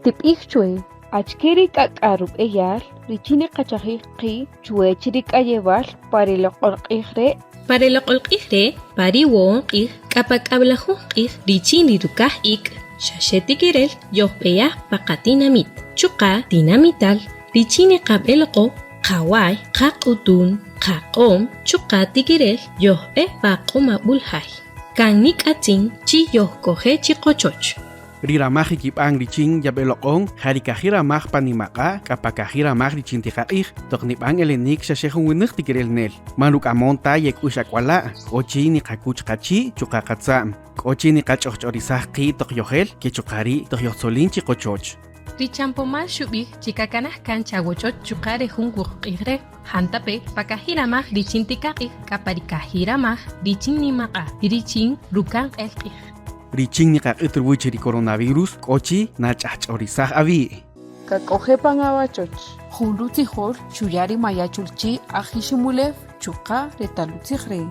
Tip'ijchwe achkiri k'ak'arub eyal richin niqachajij chuwäch rik'ayeval para loq'olq'ij re. Para loq'olq'ij re pari wo'onq'ij k'apak'ablajunq'ij richin rirukajik xaxetikirel yojb'eyaj paqatinamit chuqa dinamital richin iqab'elqo qaway qaq'utun qaq'om chuqa tikirel yojb'ej paq'omab'uljay kan nik'atzin chi yojkoje chiqochoch. Riramaj ikib'an richin yab'eloq'on jarikajiramaj panimaqa k'apakajiraj richin tiqaq'ij toqnib'an elenik xaxejun winäj tikirel nel manruk'amon ta yek'uxakwala' k'ochi niqakuch qachi chuqaqatza'm k'ochi niqach'ojch'orisaj qi toqyojel kechuqari toqyojtzolin chiqochoch. Richampomal xub'ij chikakanaj kan chawochoch chuqare jun wuq'ijre hantape pakajiramaj richin tiqaq'ij k'aparikajiramaj richin nimaqa richin rukan q'elq'ij. Richin niqaq'itruwich ri coronavirus k'ochi nach'ajch'orisaj abi. Kak'ojepan awachoch junrutzijol chuyari mayachulchi ajiximulej chuqa retalutzij re.